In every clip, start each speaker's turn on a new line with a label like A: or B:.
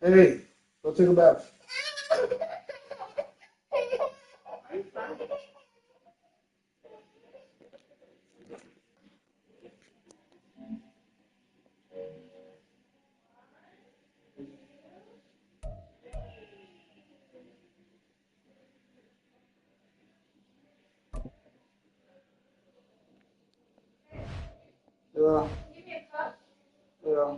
A: Hey, go take a bath. Yeah. Yeah.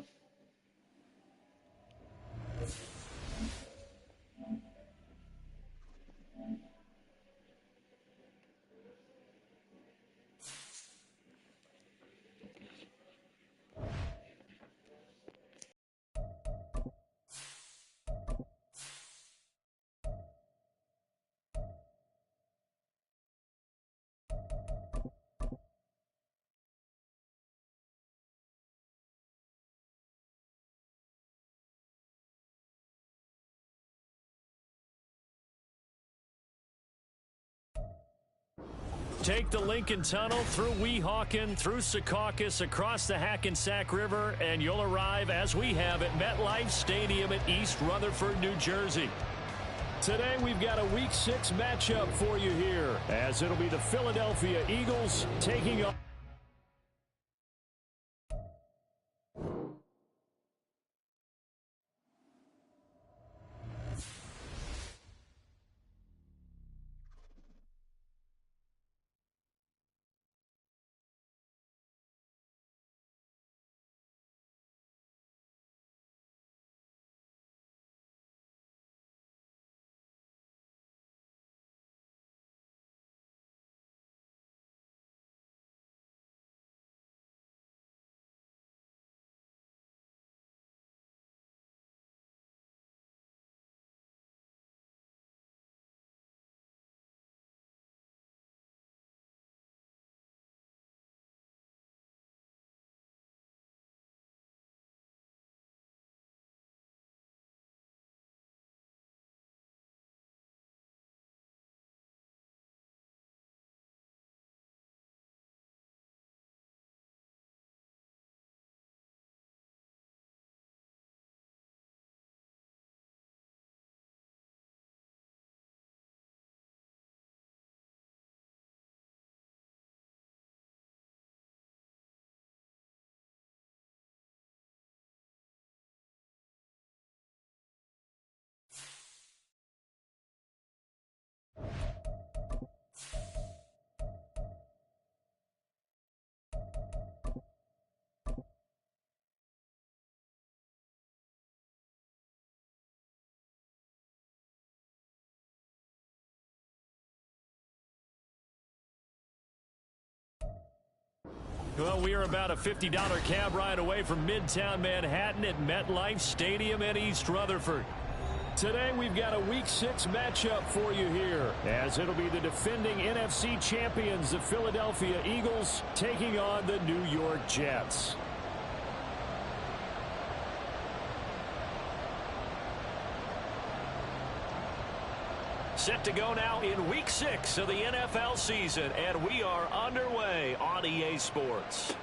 B: Take the Lincoln Tunnel through Weehawken, through Secaucus, across the Hackensack River, and you'll arrive, as we have, at MetLife Stadium at East Rutherford, New Jersey. Today, we've got a Week 6 matchup for you here, as it'll be the Philadelphia Eagles taking on... Well, we are about a $50 cab ride away from Midtown Manhattan at MetLife Stadium in East Rutherford. Today, we've got a Week 6 matchup for you here, as it'll be the defending NFC champions, the Philadelphia Eagles, taking on the New York Jets. Set to go now in Week 6 of the NFL season, and we are underway on EA Sports.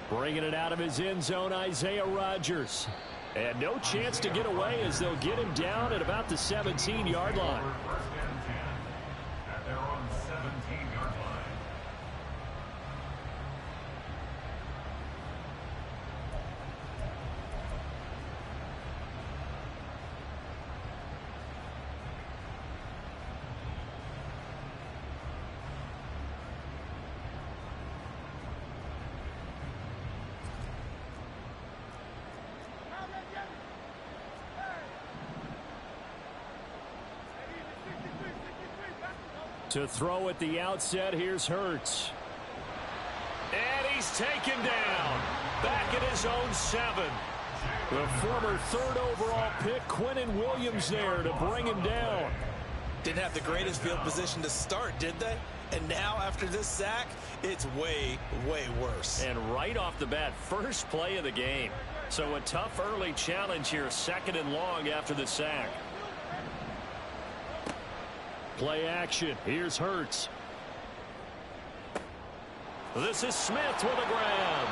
B: Bringing it out of his end zone, Isaiah Rodgers. And no chance to get away as they'll get him down at about the 17-yard line. To throw at the outset, here's Hurts. And he's taken down. Back at his own 7. The former 3rd overall pick, Quinnen Williams, there to bring him down.
C: Didn't have the greatest field position to start, did they? And now, after this sack, it's way, way worse.
B: And right off the bat, first play of the game. So a tough early challenge here, 2nd and long after the sack. Play action. Here's Hurts. This is Smith with a grab.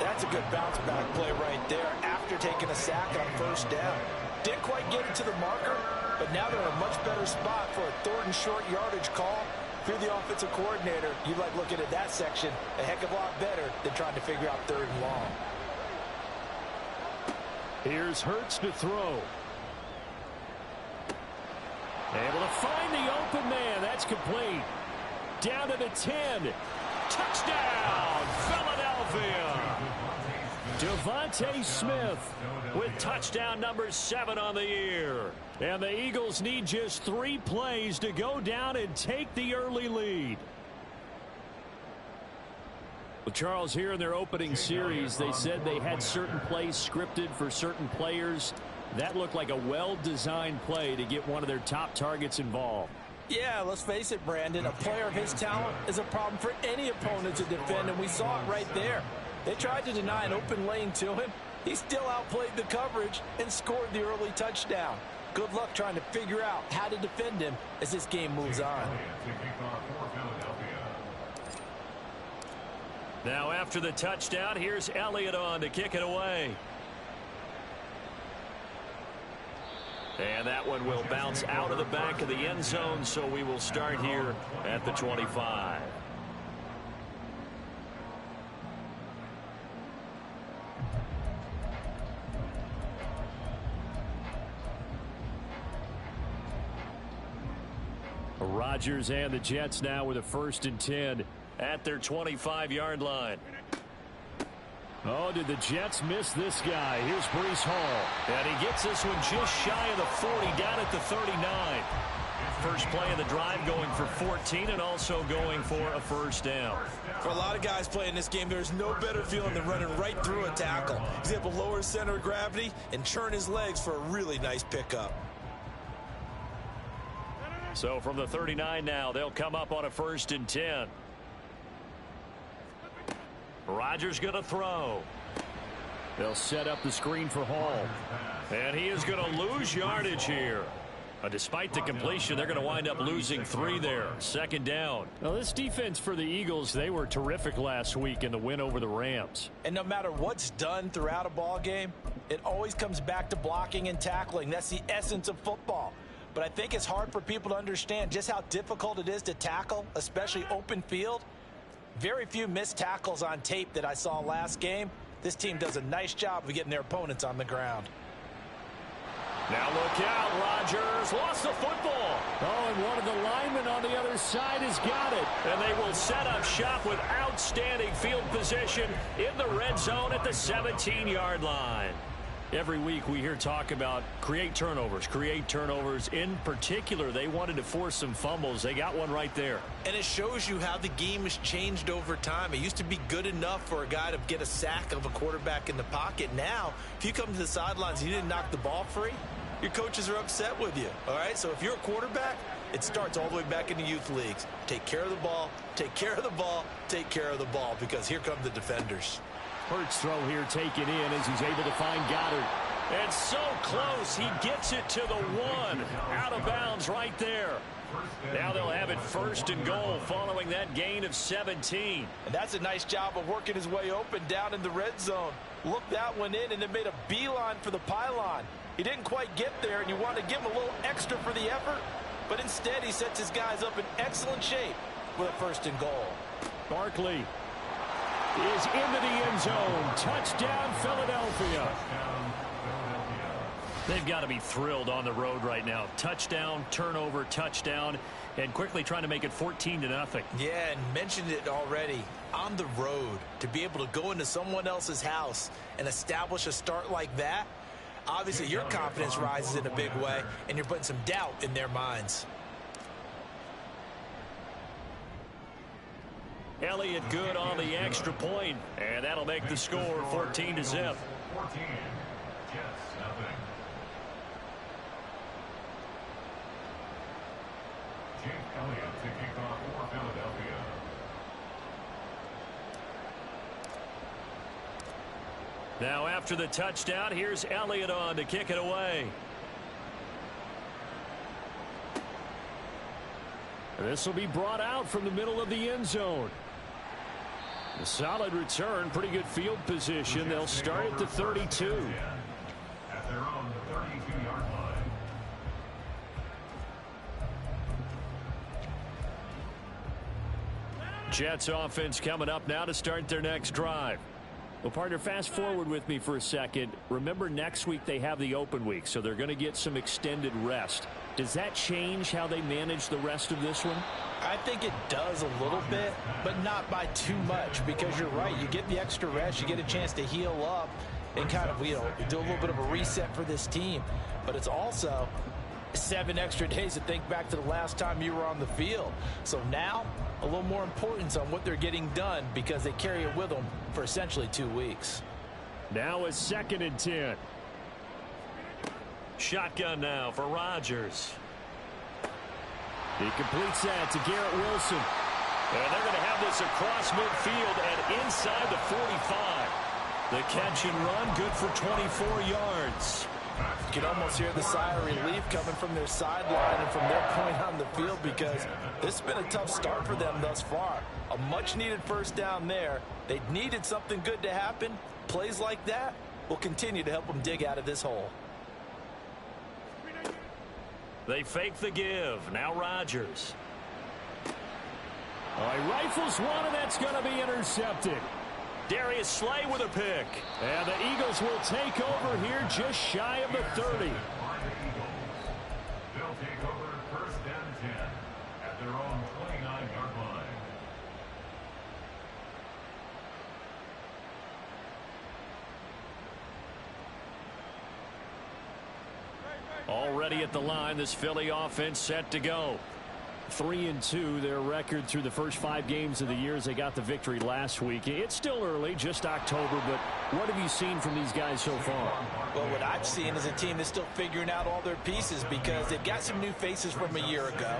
C: That's a good bounce back play right there. After after taking a sack on first down. Didn't quite get it to the marker, but now they're in a much better spot for a 3rd and short yardage call. If you're the offensive coordinator, you like looking at that section a heck of a lot better than trying to figure out 3rd and long.
B: Here's Hurts to throw. Able to find the open man. That's complete. Down to the 10. Touchdown, Philadelphia. Devontae Smith with touchdown number 7 on the year. And the Eagles need just 3 plays to go down and take the early lead. Well, Charles, here in their opening series, they said they had certain plays scripted for certain players. That looked like a well-designed play to get one of their top targets involved.
C: Yeah, let's face it, Brandon. A player of his talent is a problem for any opponent to defend, and we saw it right there. They tried to deny an open lane to him. He still outplayed the coverage and scored the early touchdown. Good luck trying to figure out how to defend him as this game moves on.
B: Now after the touchdown, here's Elliott on to kick it away. And that one will bounce out of the back of the end zone, so we will start here at the 25. Rodgers and the Jets now with a 1st and 10 at their 25-yard line. Oh, did the Jets miss this guy? Here's Breece Hall. And he gets this one just shy of the 40, down at the 39. First play of the drive going for 14 and also going for a 1st down.
C: For a lot of guys playing this game, there's no better feeling than running right through a tackle. He's able to lower his center of gravity and churn his legs for a really nice pickup.
B: So from the 39 now, they'll come up on a 1st and 10. Rodgers going to throw. They'll set up the screen for Hall. And he is going to lose yardage here. Despite the completion, they're going to wind up losing 3 there. 2nd down. Now, this defense for the Eagles, they were terrific last week in the win over the Rams.
C: And no matter what's done throughout a ball game, it always comes back to blocking and tackling. That's the essence of football. But I think it's hard for people to understand just how difficult it is to tackle, especially open field. Very few missed tackles on tape that I saw last game. This team does a nice job of getting their opponents on the ground.
B: Now look out, Rodgers lost the football. Oh, and one of the linemen on the other side has got it. And they will set up shop with outstanding field position in the red zone at the 17-yard line. Every week we hear talk about create turnovers. In particular, they wanted to force some fumbles. They got one right there.
C: And it shows you how the game has changed over time. It used to be good enough for a guy to get a sack of a quarterback in the pocket. Now, if you come to the sidelines and you didn't knock the ball free, your coaches are upset with you. All right, so if you're a quarterback, it starts all the way back in the youth leagues. Take care of the ball, take care of the ball, take care of the ball, because here come the defenders.
B: Hurts throw here taken in as he's able to find Goddard. And so close, he gets it to the 1. Out of bounds right there. Now they'll have it 1st and goal following that gain of 17.
C: And that's a nice job of working his way open down in the red zone. Looked that one in and then made a beeline for the pylon. He didn't quite get there, and you want to give him a little extra for the effort. But instead, he sets his guys up in excellent shape with a 1st and goal.
B: Barkley is into the end zone. Touchdown, Philadelphia. They've got to be thrilled on the road right now. Touchdown, turnover, touchdown, and quickly trying to make it 14-0.
C: Yeah, and mentioned it already. On the road, to be able to go into someone else's house and establish a start like that, obviously your confidence rises in a big way, and you're putting some doubt in their minds.
B: Elliott good on the extra point, and that'll make the score 14-0. 14, now after the touchdown, here's Elliott on to kick it away. This will be brought out from the middle of the end zone. A solid return, pretty good field position. They'll start at the 32.
D: their own 32-yard line.
B: Jets offense coming up now to start their next drive. Well, partner, fast forward with me for a second. Remember, next week they have the open week, so they're going to get some extended rest. Does that change how they manage the rest of this one?
C: I think it does a little bit, but not by too much, because you're right. You get the extra rest, you get a chance to heal up and kind of, do a little bit of a reset for this team. But it's also 7 extra days to think back to the last time you were on the field. So now, a little more importance on what they're getting done, because they carry it with them for essentially 2 weeks.
B: Now a 2nd and 10. Shotgun now for Rodgers. He completes that to Garrett Wilson. And they're going to have this across midfield and inside the 45. The catch and run, good for 24 yards.
C: You can almost hear the sigh of relief coming from their sideline and from their point on the field, because this has been a tough start for them thus far. A much-needed first down there. They needed something good to happen. Plays like that will continue to help them dig out of this hole.
B: They fake the give. Now Rodgers. All right, rifles one, and that's going to be intercepted. Darius Slay with a pick. And the Eagles will take over here just shy of the 30.
D: They'll take over 1st and 10 at their own 29-yard line.
B: Already at the line, this Philly offense set to go. 3-2, their record through the first 5 games of the year as they got the victory last week. It's still early, just October, but what have you seen from these guys so far?
C: Well, what I've seen is a team that's still figuring out all their pieces, because they've got some new faces from a year ago,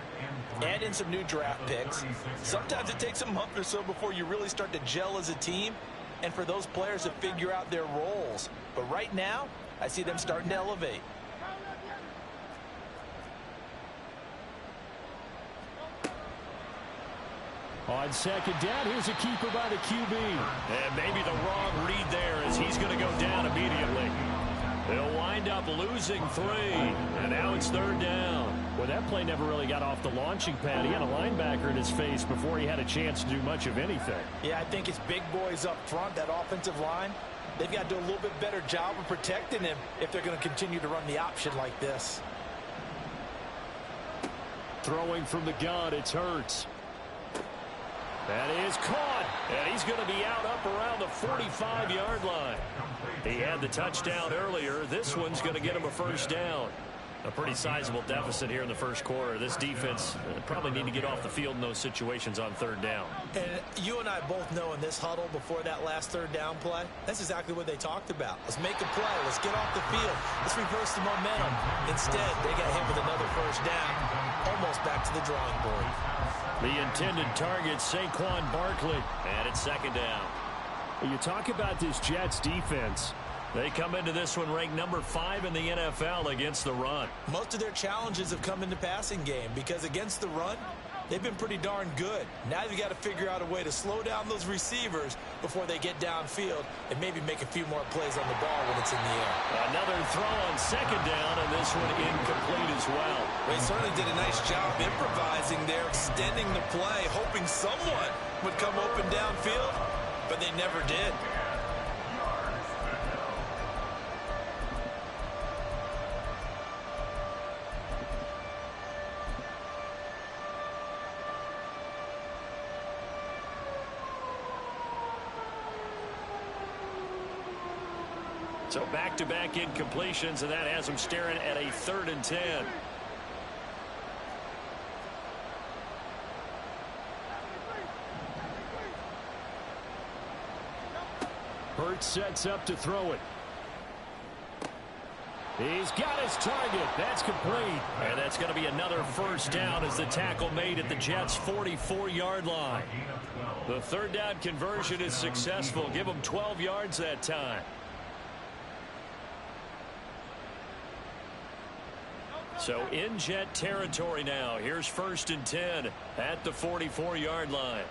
C: add in some new draft picks. Sometimes it takes a month or so before you really start to gel as a team, and for those players to figure out their roles. But right now, I see them starting to elevate.
B: On 2nd down, here's a keeper by the QB. And maybe the wrong read there, as he's going to go down immediately. They'll wind up losing 3. And now it's 3rd down. Well, that play never really got off the launching pad. He had a linebacker in his face before he had a chance to do much of anything.
C: Yeah, I think it's big boys up front, that offensive line. They've got to do a little bit better job of protecting him if they're going to continue to run the option like this.
B: Throwing from the gun, it's Hurts. That is caught, and he's going to be out up around the 45-yard line. He had the touchdown earlier. This one's going to get him a 1st down. A pretty sizable deficit here in the 1st quarter. This defense probably need to get off the field in those situations on 3rd down.
C: And you and I both know in this huddle before that last 3rd down play, that's exactly what they talked about. Let's make a play. Let's get off the field. Let's reverse the momentum. Instead, they got hit with another 1st down, almost back to the drawing board.
B: The intended target, Saquon Barkley, and it's 2nd down. You talk about this Jets defense. They come into this one ranked number 5 in the NFL against the run.
C: Most of their challenges have come in the passing game, because against the run, they've been pretty darn good. Now you've got to figure out a way to slow down those receivers before they get downfield and maybe make a few more plays on the ball when it's in the air.
B: Another throw on 2nd down, and this one incomplete as well.
C: They certainly did a nice job improvising there, extending the play, hoping someone would come open downfield, but they never did.
B: So back-to-back incompletions, and that has them staring at a 3rd and 10. Hurts sets up to throw it. He's got his target. That's complete. And that's going to be another 1st down as the tackle made at the Jets' 44-yard line. The 3rd down conversion is successful. Give them 12 yards that time. So in Jet territory now. Here's 1st and 10 at the 44-yard line.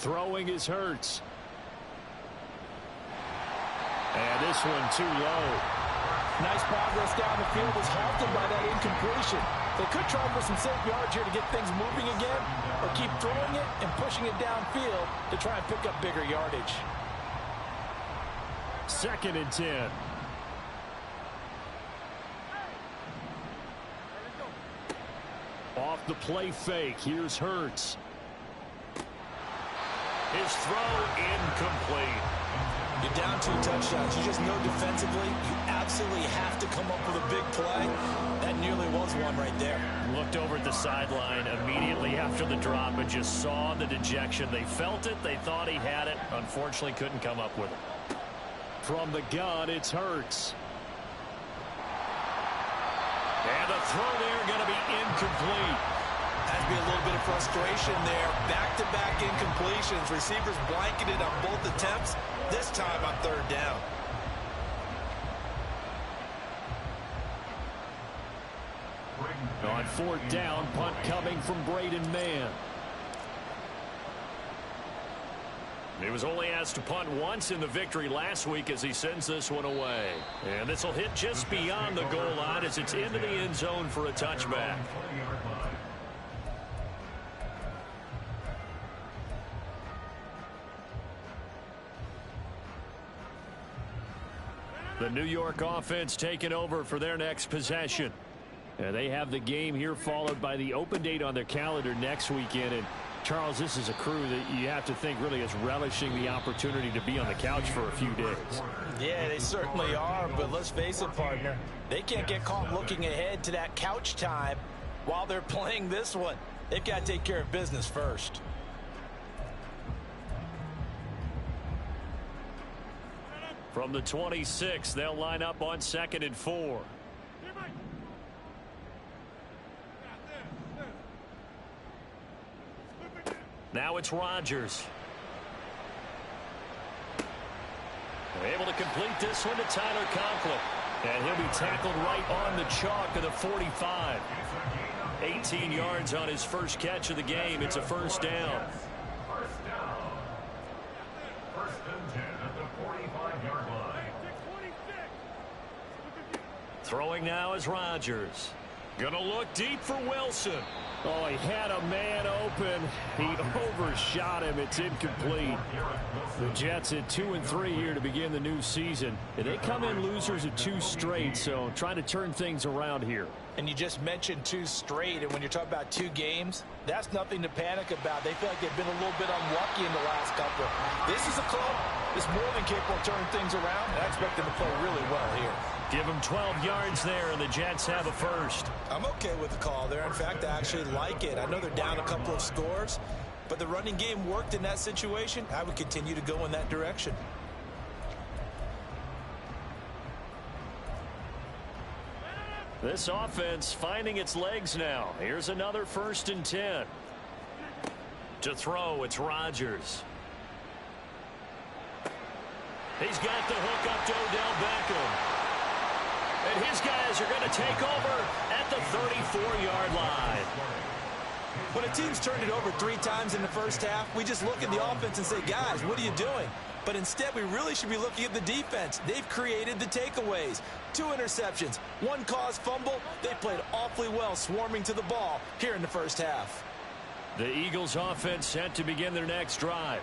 B: Throwing is Hurts. And this one too low.
E: Nice progress down the field was halted by that incompletion. They could try for some safe yards here to get things moving again, or keep throwing it and pushing it downfield to try and pick up bigger yardage.
B: 2nd and 10. Off the play fake. Here's Hurts. His throw incomplete.
C: You're down 2 touchdowns. You just know defensively you absolutely have to come up with a big play. That nearly was one right there.
B: Looked over at the sideline immediately after the drop and just saw the dejection. They felt it. They thought he had it. Unfortunately, couldn't come up with it. From the gun, it's Hurts. And the throw there going to be incomplete.
C: Has to be a little bit of frustration there. Back-to-back incompletions. Receivers blanketed on both attempts. This time on 3rd down.
B: On 4th down, punt coming from Braden Mann. He was only asked to punt once in the victory last week as he sends this one away. And this will hit just beyond the goal line as it's into the end zone for a touchback. The New York offense taking over for their next possession. They have the game here followed by the open date on their calendar next weekend. And Charles, this is a crew that you have to think really is relishing the opportunity to be on the couch for a few days.
E: Yeah, they certainly are, but let's face it, partner. They can't get caught looking ahead to that couch time while they're playing this one. They've got to take care of business first.
B: From the 26, they'll line up on 2nd and 4. Now it's Rodgers. They're able to complete this one to Tyler Conklin. And he'll be tackled right on the chalk of the 45. 18 yards on his first catch of the game. It's a 1st down.
D: First down. 1st and 10 at the 45-yard line.
B: Throwing now is Rodgers. Gonna look deep for Wilson. Oh, he had a man open. He overshot him. It's incomplete. The Jets at 2-3 here to begin the new season. They come in losers of 2 straight, so trying to turn things around here.
E: And you just mentioned 2 straight, and when you're talking about 2 games, that's nothing to panic about. They feel like they've been a little bit unlucky in the last couple. This is a club that's more than capable of turning things around, and I expect them to play really well here.
B: Give them 12 yards there, and the Jets have a first.
C: I'm okay with the call there. In fact, I actually like it. I know they're down a couple of scores, but the running game worked in that situation. I would continue to go in that direction.
B: This offense finding its legs now. Here's another 1st and 10. To throw, it's Rodgers. He's got the hook up to Odell Beckham. And his guys are going to take over at the 34-yard line.
C: When a team's turned it over 3 times in the first half, we just look at the offense and say, guys, what are you doing? But instead, we really should be looking at the defense. They've created the takeaways. 2 interceptions, 1 caused fumble. They played awfully well swarming to the ball here in the first half.
B: The Eagles offense set to begin their next drive.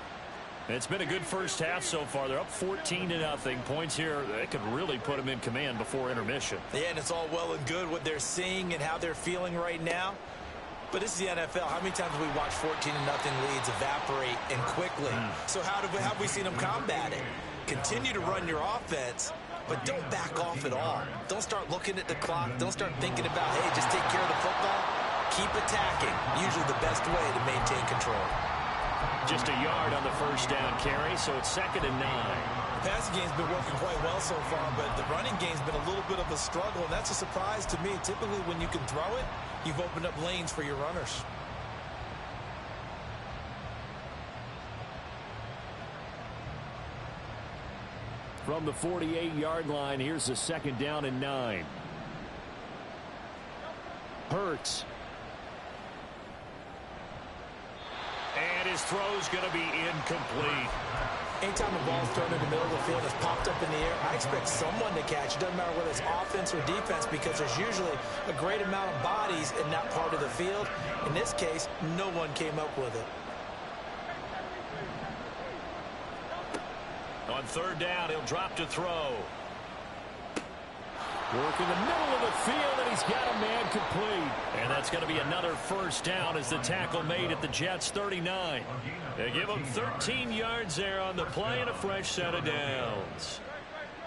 B: It's been a good first half so far. They're up 14-0. Points here that could really put them in command before intermission.
C: Yeah, and it's all well and good what they're seeing and how they're feeling right now. But this is the NFL. How many times have we watched 14-0 leads evaporate and quickly? So how have we seen them combat it? Continue to run your offense, but don't back off at all. Don't start looking at the clock. Don't start thinking about, hey, just take care of the football. Keep attacking. Usually the best way to maintain control.
B: Just a yard on the first down carry, so it's 2nd and 9.
C: The passing game's been working quite well so far, but the running game's been a little bit of a struggle, and that's a surprise to me. Typically, when you can throw it, you've opened up lanes for your runners.
B: From the 48-yard line, here's the 2nd down and 9. Hurts. And his throw's going to be incomplete.
E: Anytime a ball's thrown in the middle of the field and it's popped up in the air, I expect someone to catch. It doesn't matter whether it's offense or defense because there's usually a great amount of bodies in that part of the field. In this case, no one came up with it.
B: On third down, he'll drop to throw. Work in the middle of the field, and he's got a man complete. And that's going to be another first down as the tackle made at the Jets' 39. They give him 13 yards there on the play and a fresh set of downs.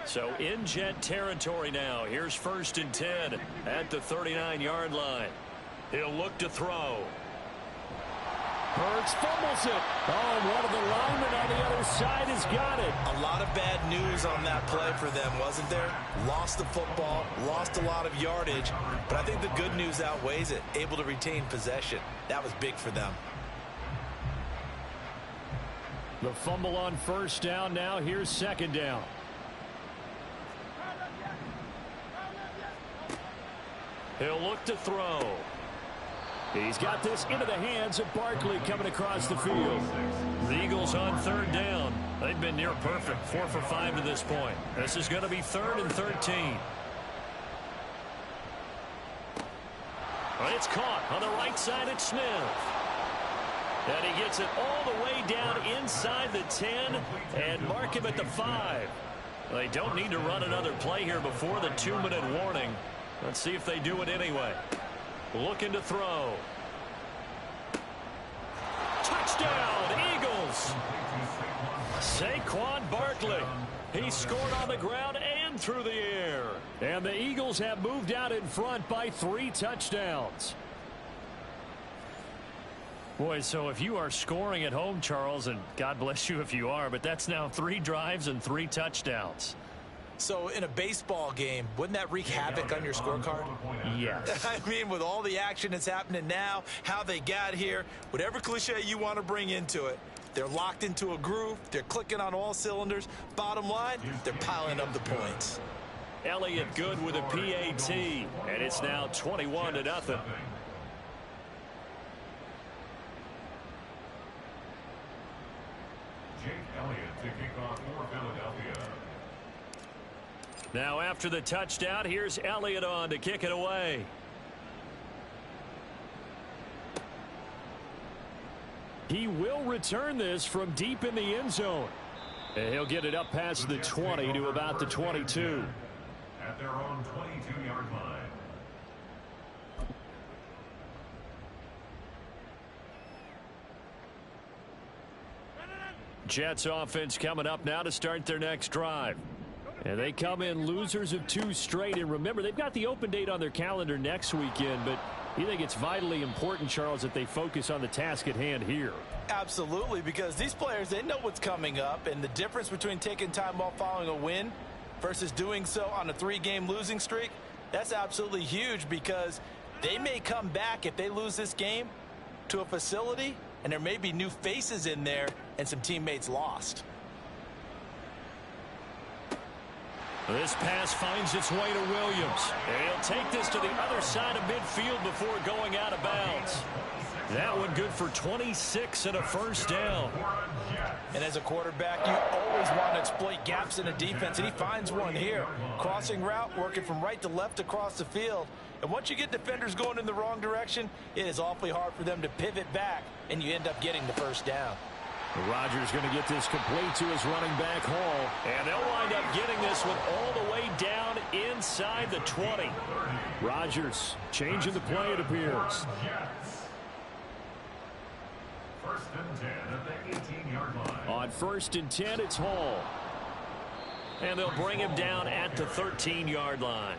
B: So in Jet territory now. Here's 1st and 10 at the 39-yard line. He'll look to throw. Hurts fumbles it. Oh, one of the linemen on the other side has got it.
C: A lot of bad news on that play for them, wasn't there? Lost the football, lost a lot of yardage, but I think the good news outweighs it. Able to retain possession. That was big for them.
B: The fumble on first down now. Here's second down. He'll look to throw. He's got this into the hands of Barkley coming across the field. The Eagles on third down. They've been near perfect, 4 for 5 to this point. This is going to be 3rd and 13. It's caught on the right side at Smith. And he gets it all the way down inside the 10 and mark him at the 5. They don't need to run another play here before the 2-minute warning. Let's see if they do it anyway. Looking to throw. Touchdown, Eagles. Saquon Barkley. He scored on the ground and through the air. And the Eagles have moved out in front by 3 touchdowns. Boy, so if you are scoring at home, Charles, and God bless you if you are, but that's now 3 drives and 3 touchdowns.
C: So in a baseball game, wouldn't that wreak havoc on your scorecard?
B: Yes.
C: I mean, with all the action that's happening now, how they got here, whatever cliche you want to bring into it, they're locked into a groove. They're clicking on all cylinders. Bottom line, they're piling up the points.
B: Elliott good with a PAT, and it's now 21-0.
D: Jake Elliott to kick off for Philadelphia.
B: Now after the touchdown, here's Elliott on to kick it away. He will return this from deep in the end zone. And he'll get it up past the 20 to about the 22.
D: At their own 22-yard line.
B: Jets offense coming up now to start their next drive. And they come in losers of 2 straight. And remember, they've got the open date on their calendar next weekend. But you think it's vitally important, Charles, that they focus on the task at hand here?
E: Absolutely, because these players, they know what's coming up. And the difference between taking time off following a win versus doing so on a 3-game losing streak, that's absolutely huge because they may come back if they lose this game to a facility and there may be new faces in there and some teammates lost.
B: This pass finds its way to Williams. And he'll take this to the other side of midfield before going out of bounds. That one good for 26 and a first down.
E: And as a quarterback, you always want to exploit gaps in the defense, and he finds one here. Crossing route, working from right to left across the field. And once you get defenders going in the wrong direction, it is awfully hard for them to pivot back, and you end up getting the first down.
B: Rodgers going to get this complete to his running back Hall. And they'll wind up getting this one all the way down inside the 20. Rodgers changing the play, it appears.
D: First and 10 at the 18-yard line.
B: On 1st and 10, it's Hall. And they'll bring him down at the 13-yard line.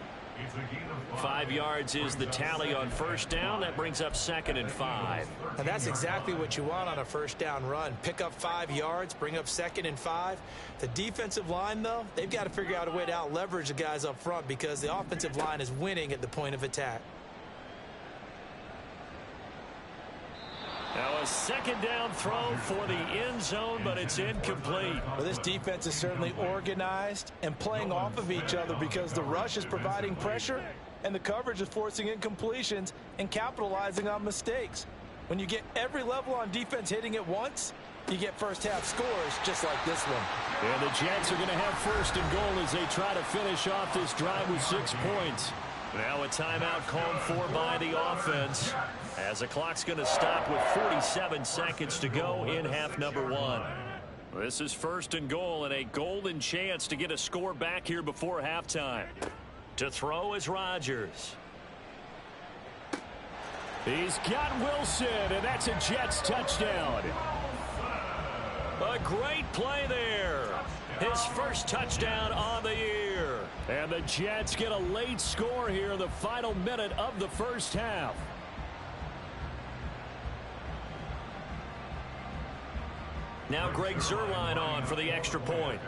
B: 5 yards is the tally on first down. That brings up 2nd and 5.
C: And that's exactly what you want on a first down run. Pick up 5 yards, bring up 2nd and 5. The defensive line, though, they've got to figure out a way to out-leverage the guys up front because the offensive line is winning at the point of attack.
B: Now a 2nd down throw for the end zone, but it's incomplete.
E: Well, this defense is certainly organized and playing off of each other because the rush is providing pressure and the coverage is forcing incompletions and capitalizing on mistakes. When you get every level on defense hitting at once, you get first-half scores just like this one.
B: And the Jets are going to have first and goal as they try to finish off this drive with 6 points. Now a timeout called for by the offense as the clock's going to stop with 47 seconds to go in half number 1. This is first and goal and a golden chance to get a score back here before halftime. To throw is Rodgers. He's got Wilson, and that's a Jets touchdown. A great play there. His first touchdown on the year. And the Jets get a late score here in the final minute of the first half. Now Greg Zuerlein on for the extra point.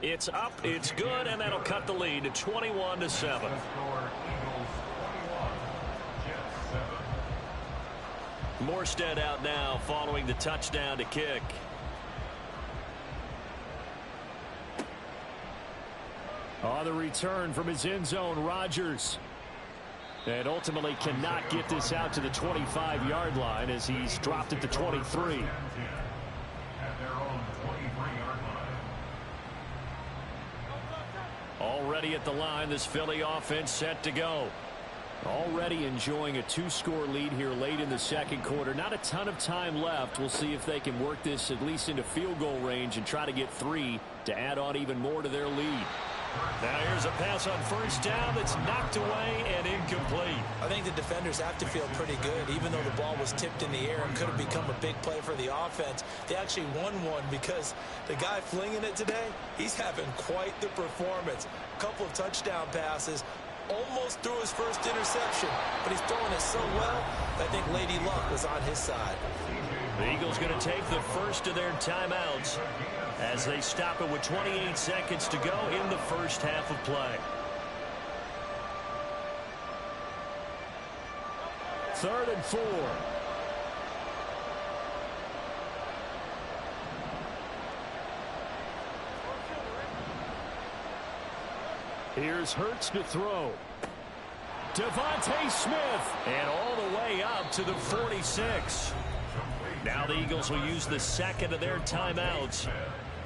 B: It's up, it's good, and that'll cut the lead to 21-7. Morstead out now following the touchdown to kick. On the return from his end zone, Rodgers. And ultimately cannot get this out to the 25-yard line as he's dropped at the 23. Already at the line, this Philly offense set to go. Already enjoying a 2-score lead here late in the second quarter. Not a ton of time left. We'll see if they can work this at least into field goal range and try to get 3 to add on even more to their lead. Now here's a pass on first down that's knocked away and incomplete.
E: I think the defenders have to feel pretty good. Even though the ball was tipped in the air and could have become a big play for the offense, they actually won one because the guy flinging it today, he's having quite the performance. A couple of touchdown passes, almost threw his first interception, but he's throwing it so well, I think Lady Luck was on his side.
B: The Eagles going to take the first of their timeouts as they stop it with 28 seconds to go in the first half of play. 3rd and 4. Here's Hurts to throw. Devontae Smith, and all the way up to the 46. Now the Eagles will use the second of their timeouts.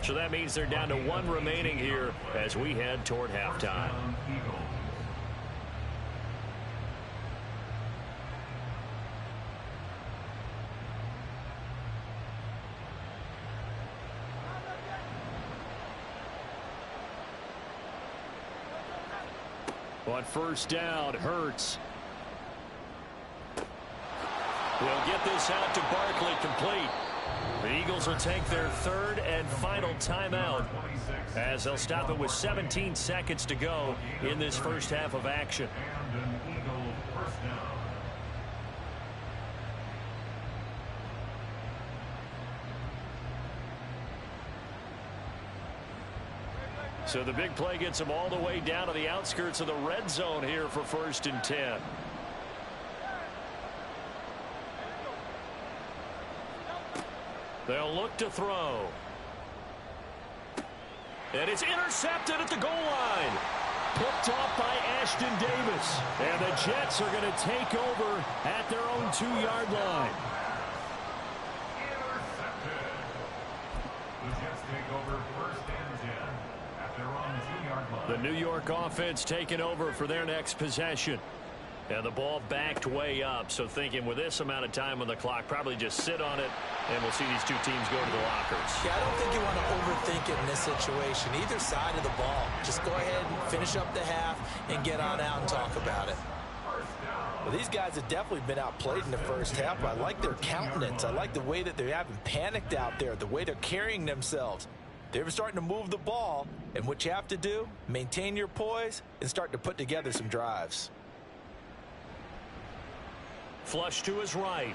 B: So that means they're down to 1 remaining here as we head toward halftime. On first down, Hurts. We'll get this out to Barkley complete. The Eagles will take their 3rd and final timeout as they'll stop it with 17 seconds to go in this first half of action. So the big play gets them all the way down to the outskirts of the red zone here for 1st and 10. They'll look to throw. And it's intercepted at the goal line. Picked off by Ashton Davis. And the Jets are going to take over at their own 2-yard line.
D: Intercepted. The Jets take over 1st and 10 at their own 2-yard line.
B: The New York offense taking over for their next possession. And the ball backed way up, so thinking with this amount of time on the clock, probably just sit on it, and we'll see these two teams go to the lockers.
E: Yeah, I don't think you want to overthink it in this situation. Either side of the ball. Just go ahead and finish up the half and get on out and talk about it. Well, these guys have definitely been outplayed in the first half. I like their countenance. I like the way that they haven't panicked out there, the way they're carrying themselves. They're starting to move the ball, and what you have to do, maintain your poise and start to put together some drives.
B: Flush to his right.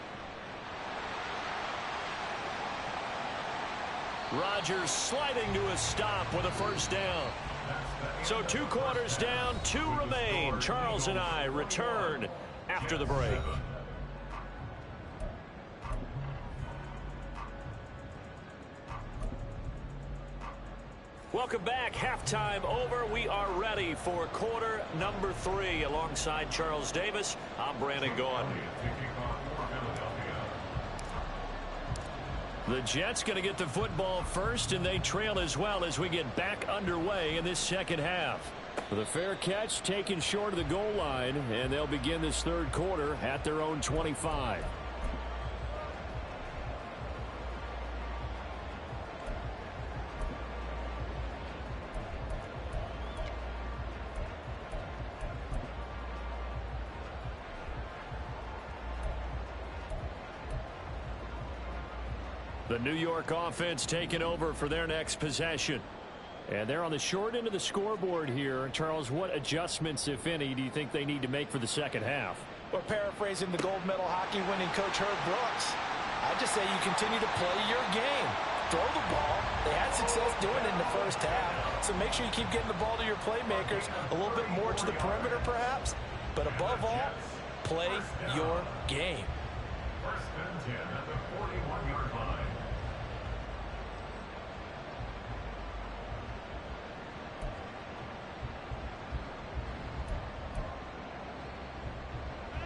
B: Rodgers sliding to a stop with a first down. So 2 quarters down, 2 remain. Charles and I return after the break. Welcome back. Halftime over. We are ready for quarter number 3. Alongside Charles Davis, I'm Brandon Gaudin. The Jets going to get the football first, and they trail as well as we get back underway in this second half. With a fair catch taken short of the goal line, and they'll begin this third quarter at their own 25. The New York offense taking over for their next possession. And they're on the short end of the scoreboard here. Charles, what adjustments, if any, do you think they need to make for the second half?
E: Well, paraphrasing the gold medal hockey winning coach Herb Brooks, I just say you continue to play your game. Throw the ball. They had success doing it in the first half. So make sure you keep getting the ball to your playmakers, a little bit more to the perimeter perhaps. But above all, play your game.
D: First and 10 at the 41-yard line.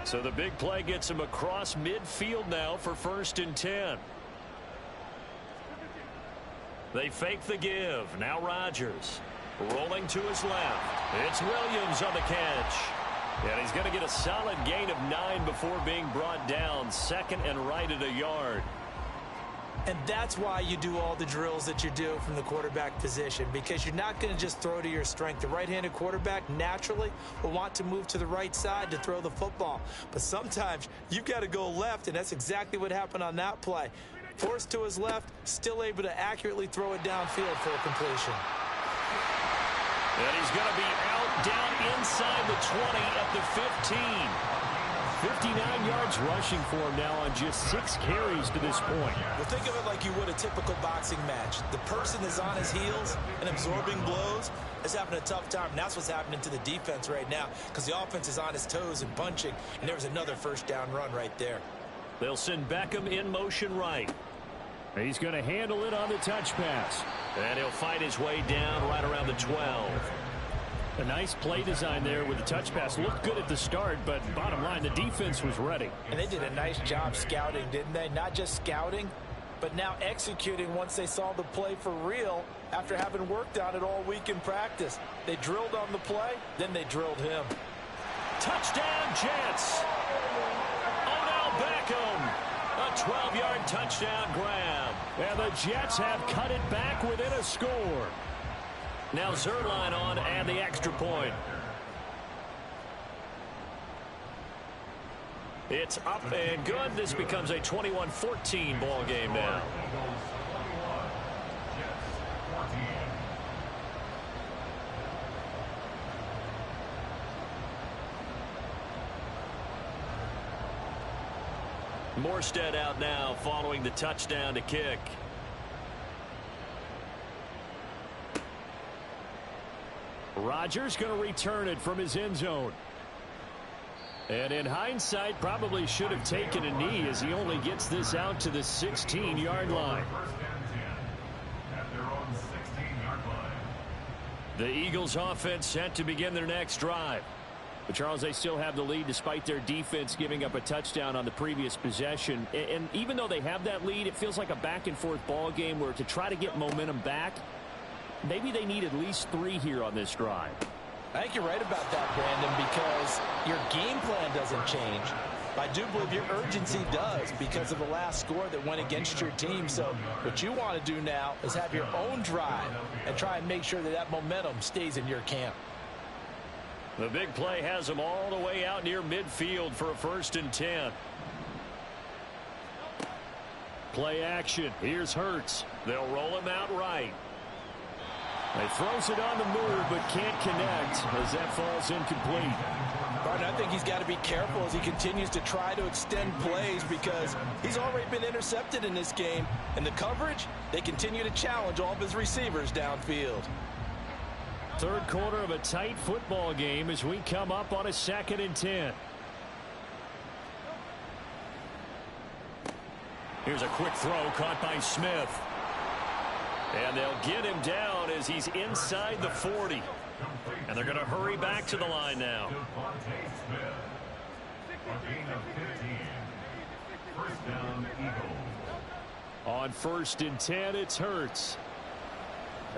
B: So the big play gets him across midfield now for first and 10. They fake the give. Now Rodgers rolling to his left. It's Williams on the catch. And he's going to get a solid gain of 9 before being brought down. Second and right at a yard.
E: And that's why you do all the drills that you do from the quarterback position, because you're not going to just throw to your strength. The right-handed quarterback naturally will want to move to the right side to throw the football. But sometimes you've got to go left, and that's exactly what happened on that play. Forced to his left, still able to accurately throw it downfield for a completion.
B: And he's going to be out down inside the 20 at the 15. 59 yards rushing for him now on just 6 carries to this point.
E: Well, think of it like you would a typical boxing match. The person is on his heels and absorbing blows is having a tough time. And that's what's happening to the defense right now, because the offense is on his toes and punching. And there was another first down run right there.
B: They'll send Beckham in motion right. He's going to handle it on the touch pass. And he'll fight his way down right around the 12. A nice play design there with the touch pass. Looked good at the start, but bottom line, the defense was ready.
E: And they did a nice job scouting, didn't they? Not just scouting, but now executing once they saw the play for real after having worked on it all week in practice. They drilled on the play, then they drilled him.
B: Touchdown, Jets! Odell Beckham! A 12-yard touchdown grab. And the Jets have cut it back within a score. Now Zerline on and the extra point. It's up and good. This becomes a 21-14 ball game now. Morstead out now following the touchdown to kick. Rodgers going to return it from his end zone. And in hindsight, probably should have taken a knee as he only gets this out to the 16-yard line. The Eagles offense set to begin their next drive. But Charles, they still have the lead despite their defense giving up a touchdown on the previous possession. And even though they have that lead, it feels like a back-and-forth ball game where to try to get momentum back, maybe they need at least 3 here on this drive.
E: I think you're right about that, Brandon, because your game plan doesn't change. I do believe your urgency does because of the last score that went against your team. So what you want to do now is have your own drive and try and make sure that that momentum stays in your camp.
B: The big play has them all the way out near midfield for a first and 10. Play action. Here's Hurts. They'll roll him out right. He throws it on the move but can't connect as that falls incomplete.
E: Martin, I think he's got to be careful as he continues to try to extend plays because he's already been intercepted in this game. And the coverage, they continue to challenge all of his receivers downfield.
B: Third quarter of a tight football game as we come up on a 2nd and 10. Here's a quick throw caught by Smith. And they'll get him down as he's inside the 40. And they're going to hurry back to the line now. On 1st and 10, it's Hurts.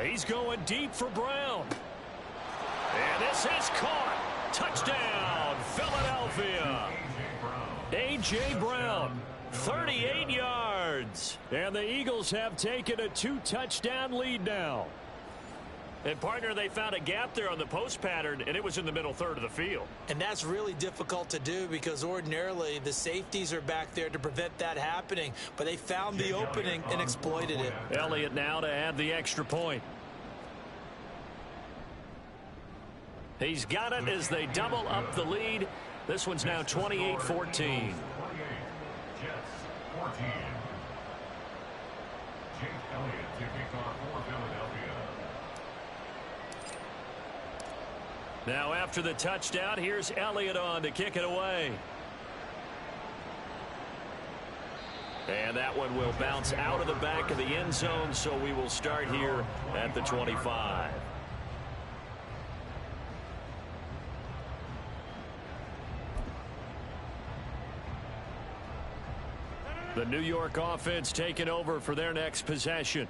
B: He's going deep for Brown. And this is caught. Touchdown, Philadelphia. A.J. Brown, 38 yards. And the Eagles have taken a 2-touchdown lead now.
F: And, partner, they found a gap there on the post pattern, and it was in the middle third of the field.
C: And that's really difficult to do because ordinarily the safeties are back there to prevent that happening. But they found the opening and exploited it.
B: Elliott now to add the extra point. He's got it as they double up the lead. This one's now 28-14.
D: 28, Jets 14. Jake Elliott to kick off for Philadelphia.
B: Now after the touchdown, here's Elliott on to kick it away. And that one will bounce out of the back of the end zone, so we will start here at the 25. The New York offense taking over for their next possession.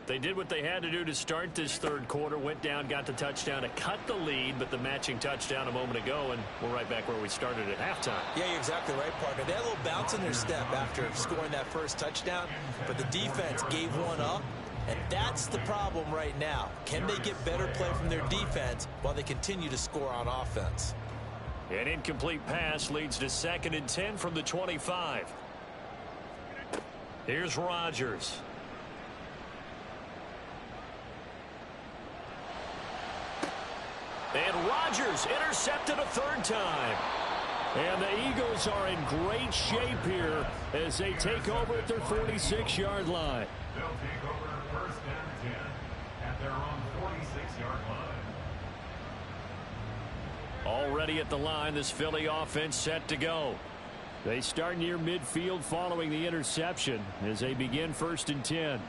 B: They did what they had to do to start this third quarter, went down, got the touchdown to cut the lead, but the matching touchdown a moment ago, and we're right back where we started at halftime.
C: Yeah, you're exactly right, partner. They had a little bounce in their step after scoring that first touchdown, but the defense gave one up, and that's the problem right now. Can they get better play from their defense while they continue to score on offense?
B: An incomplete pass leads to 2nd and 10 from the 25. Here's Rodgers. And Rodgers intercepted a third time. And the Eagles are in great shape here as they take over at their 46-yard line.
D: They'll take over 1st and 10 at their own 46-yard line.
B: Already at the line, this Philly offense set to go. They start near midfield following the interception as they begin 1st and 10.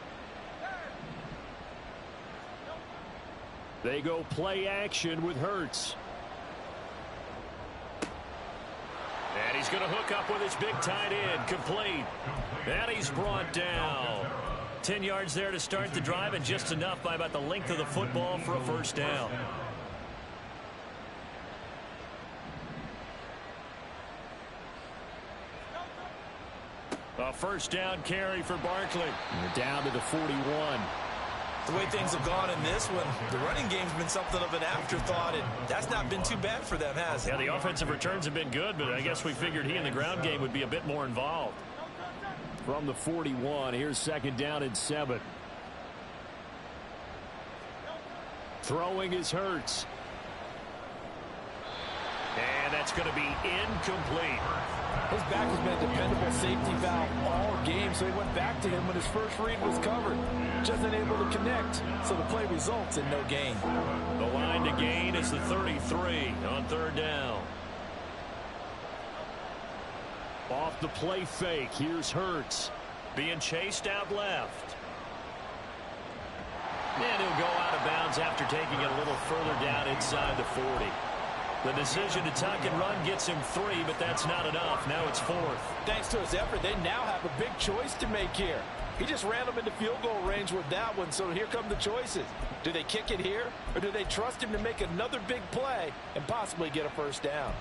B: They go play action with Hurts. And he's going to hook up with his big tight end. Complete. And he's brought down. 10 yards there to start the drive, and just enough by about the length of the football for a first down. A first down carry for Barkley. And they're down to the 41.
C: The way things have gone in this one, the running game's been something of an afterthought, and that's not been too bad for them, has it?
B: Yeah, the offensive returns have been good, but I guess we figured he in the ground game would be a bit more involved. From the 41, here's 2nd down and 7. Throwing is Hurts. And that's going to be incomplete.
E: His back has been a dependable safety valve all game, so he went back to him when his first read was covered. Just unable to connect, so the play results in no gain.
B: The line to gain is the 33 on 3rd down. Off the play fake, here's Hurts. Being chased out left. And he'll go out of bounds after taking it a little further down inside the 40. The decision to tuck and run gets him 3, but that's not enough. Now it's 4th.
E: Thanks to his effort, they now have a big choice to make here. He just ran them into field goal range with that one, so here come the choices. Do they kick it here, or do they trust him to make another big play and possibly get a first down?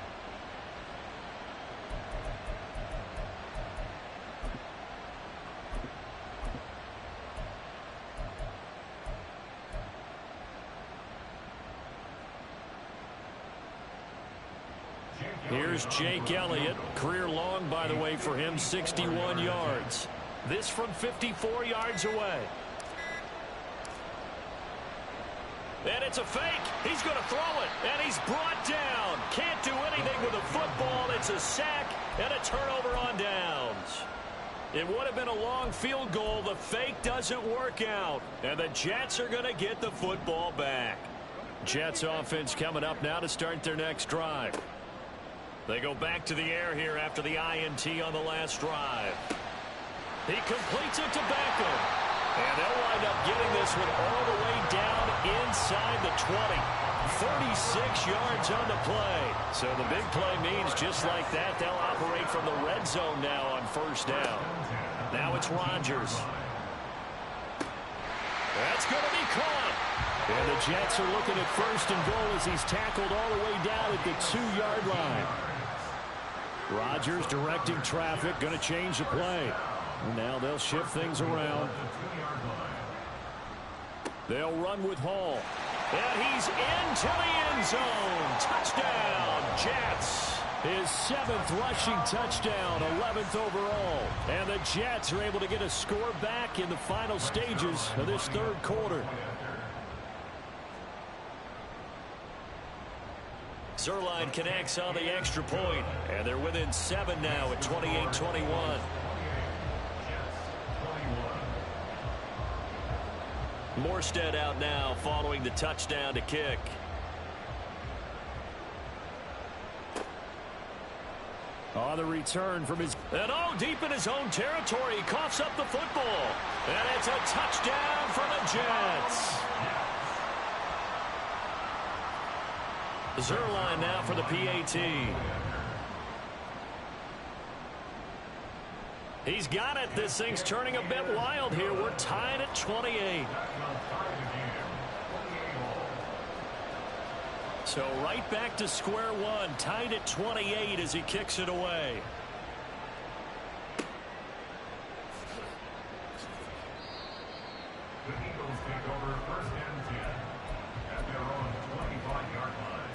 B: Here's Jake Elliott. Career long, by the way, for him, 61 yards. This from 54 yards away. And it's a fake. He's going to throw it, and he's brought down. Can't do anything with a football. It's a sack and a turnover on downs. It would have been a long field goal. The fake doesn't work out, and the Jets are going to get the football back. Jets offense coming up now to start their next drive. They go back to the air here after the INT on the last drive. He completes it to Beckham. And they'll wind up getting this one all the way down inside the 20. 36 yards on the play. So the big play means just like that, they'll operate from the red zone now on 1st down. Now it's Rodgers. That's going to be caught. And the Jets are looking at first and goal as he's tackled all the way down at the 2-yard line. Rodgers directing traffic, going to change the play. Now they'll shift things around. They'll run with Hall. And he's into the end zone. Touchdown, Jets. His 7th rushing touchdown, 11th overall. And the Jets are able to get a score back in the final stages of this third quarter. Zerline connects on the extra point, and they're within 7 now at 28-21. Morstead out now following the touchdown to kick. On the return from his... And deep in his own territory, he coughs up the football. And it's a touchdown for the Jets. Zerline now for the PAT. He's got it. This thing's turning a bit wild here. We're tied at 28. So right back to square one, tied at 28 as he kicks it away.
D: The Eagles take over first and 10 at their own 25-yard line.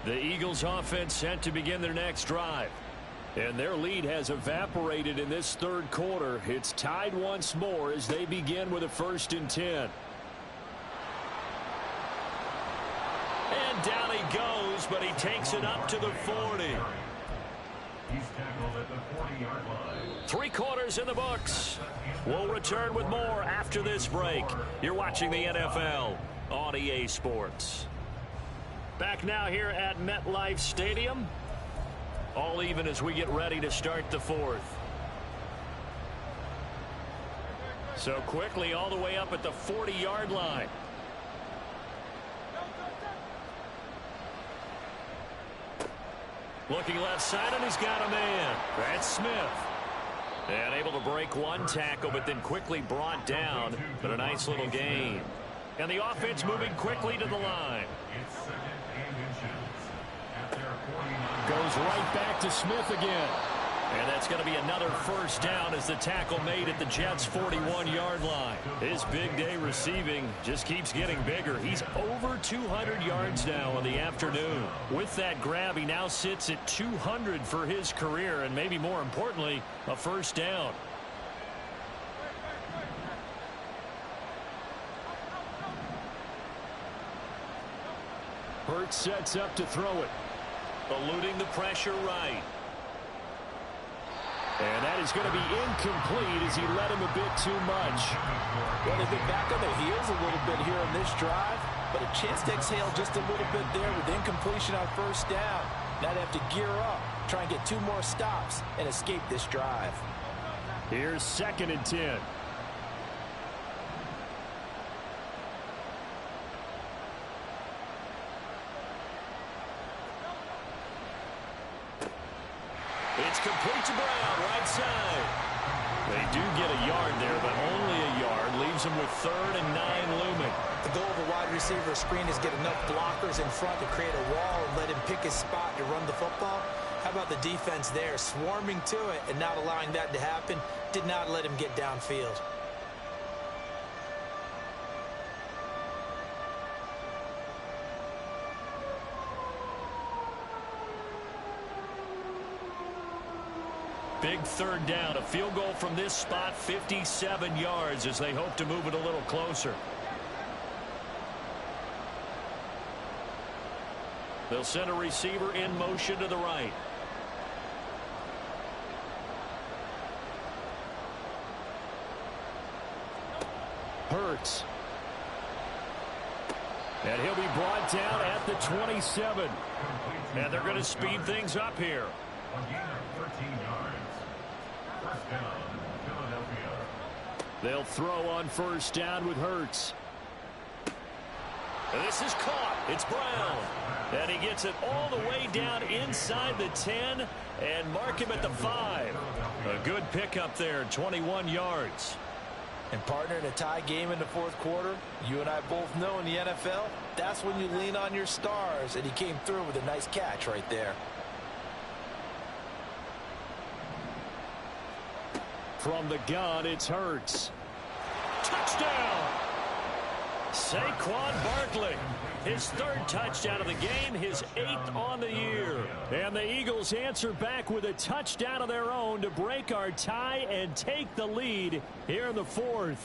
B: The Eagles offense set to begin their next drive. And their lead has evaporated in this third quarter. It's tied once more as they begin with a 1st and 10. And down he goes, but he takes it up to the 40.
D: He's tackled at the 40-yard line.
B: 3 quarters in the books. We'll return with more after this break. You're watching the NFL on EA Sports. Back now here at MetLife Stadium. All even as we get ready to start the 4th. So quickly all the way up at the 40-yard line. Looking left side, and he's got a man. That's Smith. And able to break one tackle, but then quickly brought down. But a nice little gain. And the offense moving quickly to the line.
D: It's 2nd and inches at their 49.
B: Goes right back to Smith again. And that's going to be another 1st down as the tackle made at the Jets' 41-yard line. His big day receiving just keeps getting bigger. He's over 200 yards now in the afternoon. With that grab, he now sits at 200 for his career, and maybe more importantly, a 1st down. Hurts sets up to throw it. Eluding the pressure right. And that is going to be incomplete as he led him a bit too much.
E: Well, they've been back on their heels a little bit here on this drive, but a chance to exhale just a little bit there with incompletion on 1st down. Now they have to gear up, try and get 2 more stops and escape this drive.
B: Here's 2nd and 10. It's complete to Brown, right side. They do get a yard there, but only a yard. Leaves them with 3rd and 9 looming.
E: The goal of a wide receiver screen is get enough blockers in front to create a wall and let him pick his spot to run the football. How about the defense there, swarming to it and not allowing that to happen? Did not let him get downfield.
B: Big 3rd down, a field goal from this spot, 57 yards as they hope to move it a little closer. They'll send a receiver in motion to the right. Hurts. And he'll be brought down at the 27. And they're going to speed things up here.
D: A gain of 13 yards. 1st down, Philadelphia.
B: They'll throw on 1st down with Hurts. And this is caught. It's Brown. And he gets it all the way down inside the 10 and mark him at the 5. A good pickup there, 21 yards.
E: And partner, in a tie game in the fourth quarter, you and I both know in the NFL, that's when you lean on your stars, and he came through with a nice catch right there.
B: From the gun, it's Hurts. Touchdown! Saquon Barkley. His 3rd touchdown of the game, his 8th on the year. And the Eagles answer back with a touchdown of their own to break our tie and take the lead here in the 4th.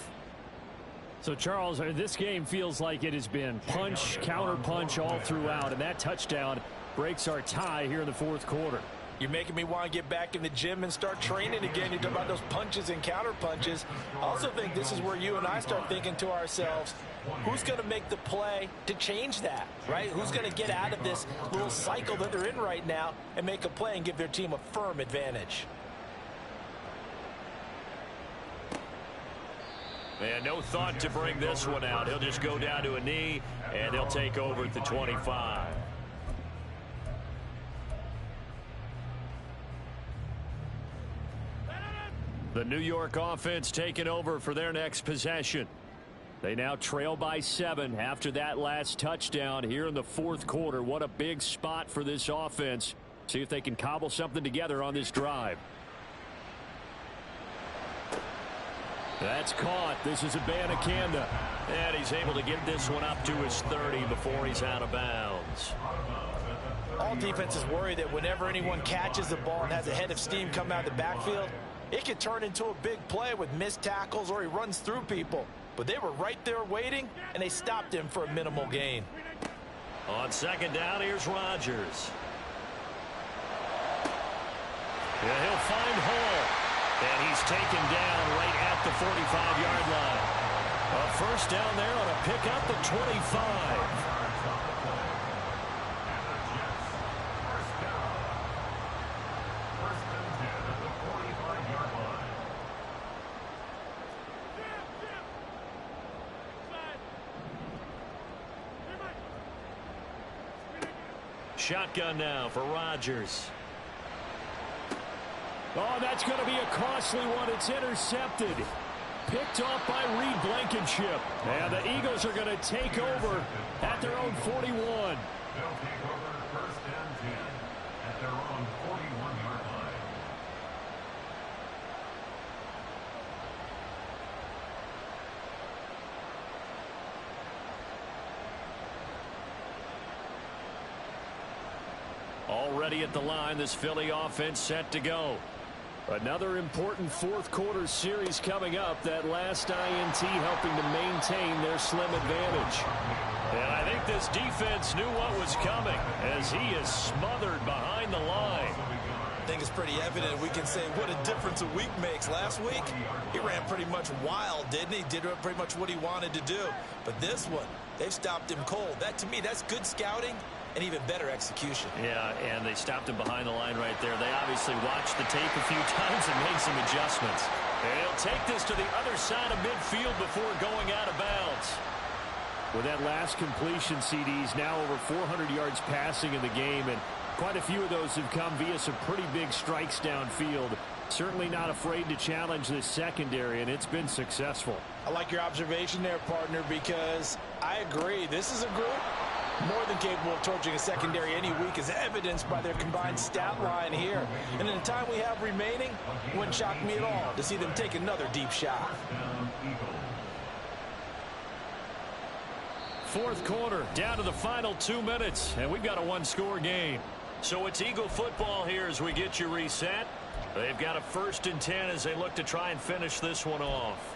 B: So, Charles, this game feels like it has been punch, counter-punch all throughout, and that touchdown breaks our tie here in the 4th quarter.
E: You're making me want to get back in the gym and start training again. You talk about those punches and counter punches. I also think this is where you and I start thinking to ourselves, who's going to make the play to change that, right? Who's going to get out of this little cycle that they're in right now and make a play and give their team a firm advantage?
B: And no thought to bring this one out. He'll just go down to a knee, and he'll take over at the 25. The New York offense taking over for their next possession. They now trail by 7 after that last touchdown here in the 4th quarter. What a big spot for this offense. See if they can cobble something together on this drive. That's caught. This is Abanikanda. And he's able to get this one up to his 30 before he's out of bounds.
E: All defenses worry that whenever anyone catches the ball and has a head of steam come out of the backfield, it could turn into a big play with missed tackles or he runs through people. But they were right there waiting, and they stopped him for a minimal gain.
B: On 2nd down, here's Rodgers. Yeah, he'll find Hall. And he's taken down right at the 45-yard line. A 1st down there on a pickup at 25. Shotgun now for Rodgers. Oh, that's going to be a costly one. It's intercepted. Picked off by Reed Blankenship. And the Eagles are going to take over at their own 41.
D: They'll take over 1st and 10 at their own 41-yard line.
B: Already at the line, this Philly offense set to go. Another important 4th quarter series coming up. That last INT helping to maintain their slim advantage. And I think this defense knew what was coming as he is smothered behind the line.
C: I think it's pretty evident. We can say what a difference a week makes. Last week, he ran pretty much wild, didn't he? Did pretty much what he wanted to do. But this one, they've stopped him cold. That, to me, that's good scouting and even better execution.
B: Yeah, and they stopped him behind the line right there. They obviously watched the tape a few times and made some adjustments. And he'll take this to the other side of midfield before going out of bounds. With that last completion, CDs now over 400 yards passing in the game, and quite a few of those have come via some pretty big strikes downfield. Certainly not afraid to challenge this secondary, and it's been successful.
E: I like your observation there, partner, because I agree. This is a group more than capable of torching a secondary any week, as evidenced by their combined stat line here. And in the time we have remaining, it wouldn't shock me at all to see them take another deep shot.
B: 4th quarter, down to the final 2 minutes, and we've got a 1-score game. So it's Eagle football here as we get you reset. They've got a 1st and 10 as they look to try and finish this one off.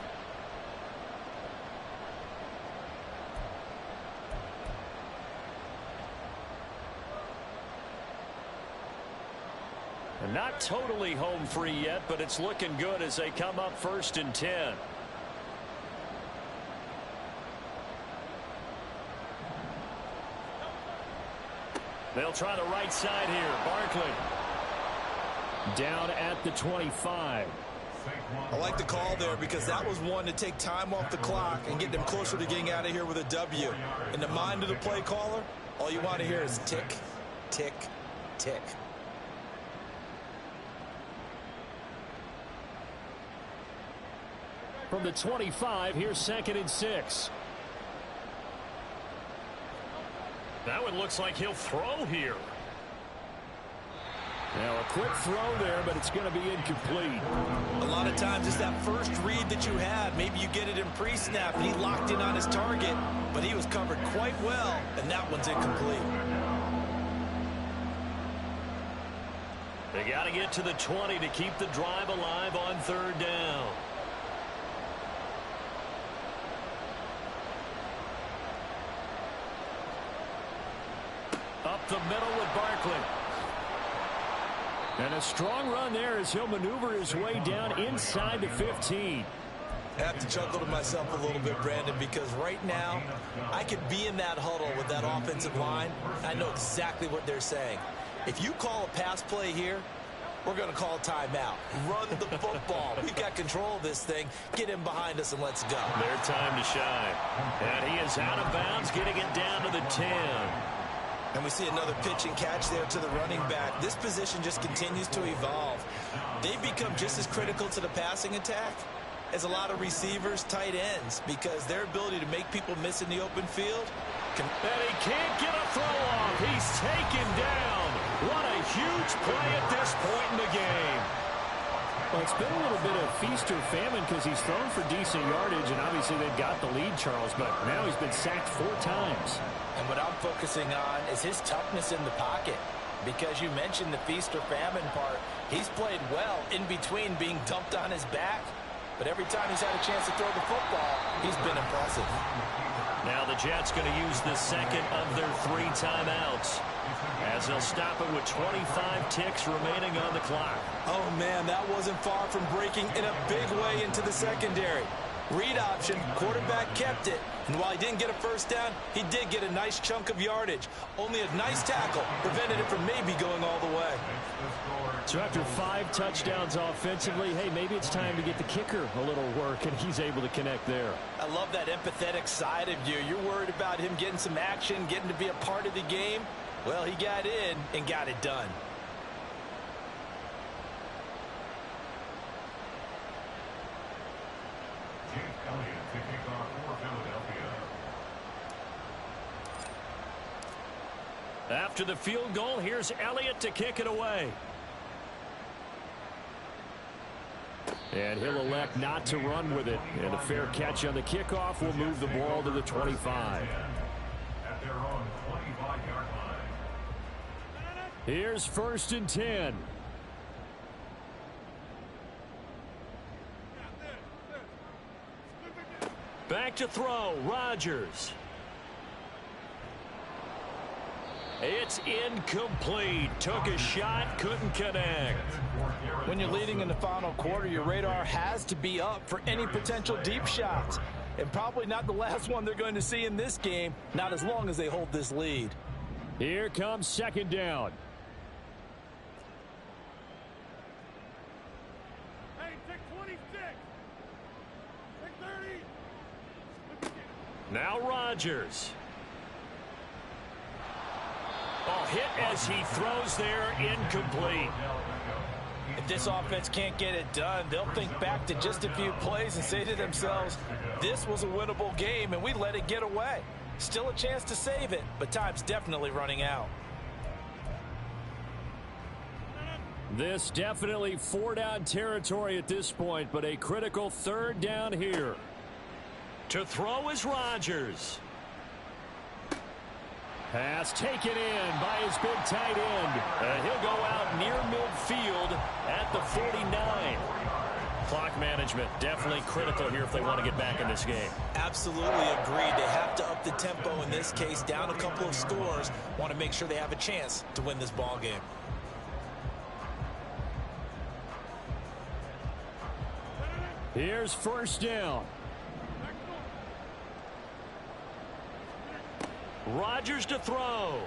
B: Not totally home free yet, but it's looking good as they come up 1st and 10. They'll try the right side here. Barkley down at the 25.
C: I like the call there because that was one to take time off the clock and get them closer to getting out of here with a W. In the mind of the play caller, All you want to hear is tick, tick, tick.
B: From the 25, here's 2nd and 6.
F: That one looks like he'll throw here.
B: Now a quick throw there, but it's going to be incomplete.
C: A lot of times it's that first read that you have. Maybe you get it in pre-snap and he locked in on his target, but he was covered quite well, and that one's incomplete.
B: They got to get to the 20 to keep the drive alive on 3rd down. Up the middle with Barkley. And a strong run there as he'll maneuver his way down inside the 15.
C: I have to chuckle to myself a little bit, Brandon, because right now I could be in that huddle with that offensive line. I know exactly what they're saying. If you call a pass play here, we're going to call timeout. Run the football. We've got control of this thing. Get him behind us and let's go.
B: Their time to shine. And he is out of bounds, getting it down to the 10.
C: And we see another pitch and catch there to the running back. This position just continues to evolve. They've become just as critical to the passing attack as a lot of receivers, tight ends, because their ability to make people miss in the open field.
B: And he can't get a throw off. He's taken down. What a huge play at this point in the game. Well, it's been a little bit of feast or famine because he's thrown for decent yardage, and obviously they've got the lead, Charles, but now he's been sacked 4 times.
E: And what I'm focusing on is his toughness in the pocket. Because you mentioned the feast or famine part. He's played well in between being dumped on his back. But every time he's had a chance to throw the football, he's been impressive.
B: Now the Jets going to use the second of their 3 timeouts, as they'll stop it with 25 ticks remaining on the clock.
C: Oh, man, that wasn't far from breaking in a big way into the secondary. Read option, quarterback kept it, and while he didn't get a first down, he did get a nice chunk of yardage. Only a nice tackle prevented it from maybe going all the way.
B: So after 5 touchdowns offensively, hey, maybe it's time to get the kicker a little work, and he's able to connect there.
E: I love that empathetic side of you. You're worried about him getting some action, getting to be a part of the game. Well, he got in and got it done.
B: After the field goal, here's Elliott to kick it away. And he'll elect not to run with it. And a fair catch on the kickoff will move the ball to the 25.
D: At their own 25-yard line.
B: Here's 1st and 10. Back to throw, Rodgers. It's incomplete. Took a shot, couldn't connect.
E: When you're leading in the final quarter, your radar has to be up for any potential deep shots. And probably not the last one they're going to see in this game, not as long as they hold this lead.
B: Here comes 2nd down.
G: Hey, take 26. Take 30.
B: Now Rodgers. Oh, hit as he throws there, incomplete.
E: If this offense can't get it done, they'll think back to just a few plays and say to themselves, this was a winnable game and we let it get away. Still a chance to save it, but time's definitely running out.
B: This definitely 4-down territory at this point, but a critical 3rd down here. To throw is Rodgers. Pass taken in by his big tight end. He'll go out near midfield at the 49. Clock management definitely critical here if they want to get back in this game.
C: Absolutely agreed. They have to up the tempo in this case, down a couple of scores. Want to make sure they have a chance to win this ball game.
B: Here's 1st down. Rodgers to throw.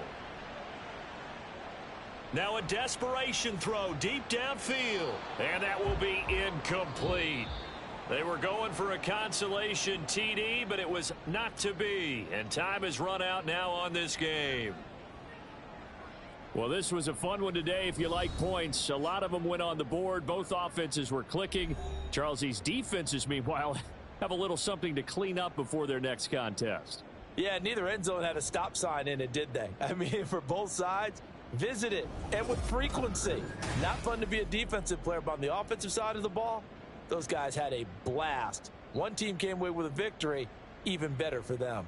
B: Now a desperation throw deep downfield. And that will be incomplete. They were going for a consolation TD, but it was not to be. And time has run out now on this game. Well, this was a fun one today if you like points. A lot of them went on the board. Both offenses were clicking. Charles, these defenses, meanwhile, have a little something to clean up before their next contest.
E: Yeah, neither end zone had a stop sign in it, did they? I mean, for both sides, visit it, and with frequency. Not fun to be a defensive player, but on the offensive side of the ball, those guys had a blast. One team came away with a victory, even better for them.